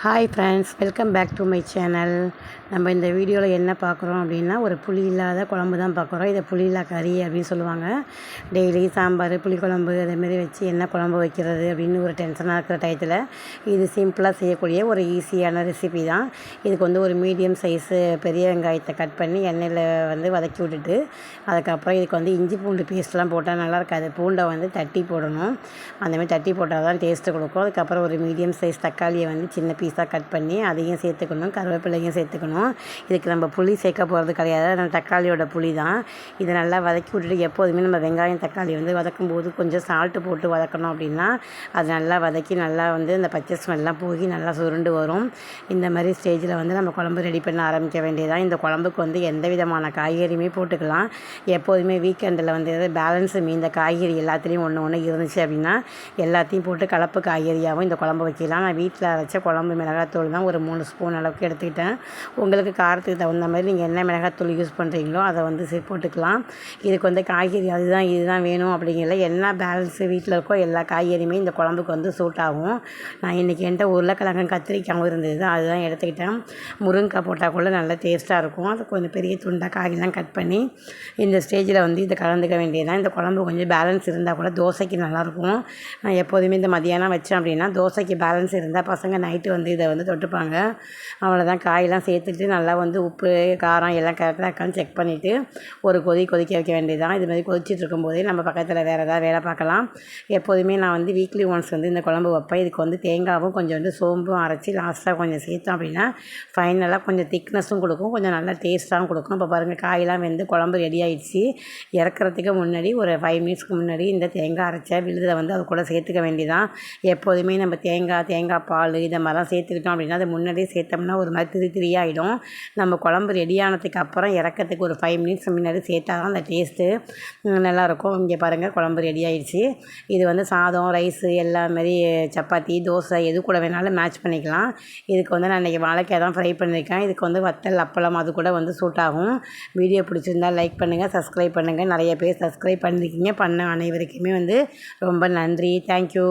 Hi friends, welcome back to my channel. நம்ம இந்த வீடியோவில் என்ன பார்க்குறோம் அப்படின்னா, ஒரு புளி இல்லாத குழம்பு தான் பார்க்குறோம். இதை புளி இல்லா கறி அப்படின்னு சொல்லுவாங்க. டெய்லி சாம்பார், புளிக்குழம்பு அதேமாரி வச்சு என்ன குழம்பு வைக்கிறது அப்படின்னு ஒரு டென்ஷனாக இருக்கிற டயத்தில் இது சிம்பிளாக செய்யக்கூடிய ஒரு ஈஸியான ரெசிபி தான். இதுக்கு வந்து ஒரு மீடியம் சைஸு பெரிய வெங்காயத்தை கட் பண்ணி எண்ணெயில் வந்து வதக்கி விட்டுட்டு, அதுக்கப்புறம் இதுக்கு வந்து இஞ்சி பூண்டு பேஸ்ட்லாம் போட்டால் நல்லா இருக்காது. பூண்டை வந்து தட்டி போடணும். அந்தமாதிரி தட்டி போட்டால் தான் டேஸ்ட்டு கொடுக்கும். அதுக்கப்புறம் ஒரு மீடியம் சைஸ் தக்காளியை வந்து சின்ன பீஸாக கட் பண்ணி அதையும் சேர்த்துக்கணும். கருவேப்பிலையும் சேர்த்துக்கணும். இதுக்கு நம்ம புளி சேர்க்க போகிறது கிடையாது, நம்ம தக்காளியோட புளி தான். இதை நல்லா வதக்கி விட்டுட்டு, எப்போதுமே நம்ம வெங்காயம் தக்காளி வந்து வதக்கும் போது கொஞ்சம் சால்ட்டு போட்டு வதக்கணும். அப்படின்னா அது நல்லா வதக்கி நல்லா வந்து இந்த பச்சை ஸ்மெல்லாம் போய் நல்லா சுருண்டு வரும். இந்த மாதிரி ஸ்டேஜில் வந்து நம்ம குழம்பு ரெடி பண்ண ஆரம்பிக்க வேண்டியதான். இந்த குழம்புக்கு வந்து எந்த விதமான காய்கறியுமே போட்டுக்கலாம். எப்போதுமே வீக்கெண்டில் வந்து பேலன்ஸு இந்த காய்கறி எல்லாத்துலேயும் ஒன்று ஒன்று இருந்துச்சு அப்படின்னா எல்லாத்தையும் போட்டு கலப்பு காய்கறியாகவும் இந்த குழம்பு வைக்கலாம். நான் வீட்டில் அரைச்ச குழம்பு மிளகாத்தூள் தான் ஒரு 3 ஸ்பூன் அளவுக்கு எடுத்துக்கிட்டேன். உங்களுக்கு காரத்துக்கு தகுந்த மாதிரி நீங்கள் என்ன மிளகாத்தூள் யூஸ் பண்ணுறீங்களோ அதை வந்து போட்டுக்கலாம். இதுக்கு வந்து காய்கறி அதுதான் இதுதான் வேணும் அப்படிங்கிற என்ன பேலன்ஸு வீட்டில் இருக்கோ எல்லா காய்கறியுமே இந்த குழம்புக்கு வந்து சூட் ஆகும். நான் இன்றைக்கி என்கிட்ட உருளைக்கிழங்கு கத்திரிக்காயும் இருந்தது, அதுதான் எடுத்துக்கிட்டேன். முருங்கைக்காய் போட்டால் கூட நல்லா டேஸ்ட்டாக இருக்கும். அது கொஞ்சம் பெரிய துண்டாக காயெல்லாம் கட் பண்ணி இந்த ஸ்டேஜில் வந்து இதை கலந்துக்க வேண்டியதுதான். இந்த குழம்பு கொஞ்சம் பேலன்ஸ் இருந்தால் கூட தோசைக்கு நல்லாயிருக்கும். நான் எப்போதுமே இந்த மதியானம் வச்சேன் அப்படின்னா தோசைக்கு பேலன்ஸ் இருந்தால் பசங்க நைட்டு வந்து இதை வந்து தொட்டுப்பாங்க. அவ்வளோதான். காயெல்லாம் சேர்த்துட்டு நல்லா வந்து உப்பு காரம் எல்லாம் கரெக்டாக இருக்கான்னு செக் பண்ணிவிட்டு ஒரு கொதிக்க வைக்க வேண்டியதுதான். இது மாதிரி கொதிச்சுட்டு இருக்கும்போதே நம்ம பக்கத்தில் வேறு ஏதாவது வேலை பார்க்கலாம். எப்போதுமே நான் வந்து வீக்லி ஒன்ஸ் வந்து இந்த குழம்பு வைப்பேன். இதுக்கு வந்து தேங்காவும் கொஞ்சம் வந்து சோம்பும் அரைச்சி லாஸ்ட்டாக கொஞ்சம் சேர்த்தோம் அப்படின்னா ஃபைனலாக கொஞ்சம் திக்னஸும் கொடுக்கும், கொஞ்சம் நல்லா டேஸ்ட்டாகவும் கொடுக்கும். இப்போ பாருங்கள், காயெல்லாம் வெந்து குழம்பு ரெடி ஆகிடுச்சு. இறக்குறதுக்கு முன்னாடி ஒரு 5 மினிட்ஸ்க்கு முன்னாடி இந்த தேங்காய் அரைச்ச விழுதை வந்து அது கூட சேர்த்துக்க வேண்டியதான். எப்போதுமே நம்ம தேங்காய் பால் இதை மாதிரிலாம் சேர்த்துக்கிட்டோம் அப்படின்னா அது முன்னாடியே சேர்த்தோம்னா ஒரு மாதிரி திரியாகிடும். நம்ம குழம்பு ரெடியானதுக்கு அப்புறம் இறக்கிறதுக்கு ஒரு 5 மினிட்ஸ் முன்னாடி சேர்த்தா தான் அந்த டேஸ்ட்டு நல்லாயிருக்கும். இங்கே பாருங்கள், குழம்பு ரெடி ஆகிடுச்சு. இது வந்து சாதம், ரைஸு எல்லா மாதிரி சப்பாத்தி, தோசை எது கூட வேணாலும் மேட்ச் பண்ணிக்கலாம். இதுக்கு வந்து நான் இன்றைக்கி வாழைக்காய் தான் ஃப்ரை பண்ணியிருக்கேன். இதுக்கு வந்து வத்தல், அப்பளம் அது கூட வந்து சூட் ஆகும். வீடியோ பிடிச்சிருந்தால் லைக் பண்ணுங்கள், சப்ஸ்கிரைப் பண்ணுங்கள். நிறைய பேர் சப்ஸ்கிரைப் பண்ணியிருக்கீங்க. பண்ண அனைவருக்குமே வந்து ரொம்ப நன்றி. தேங்க்யூ.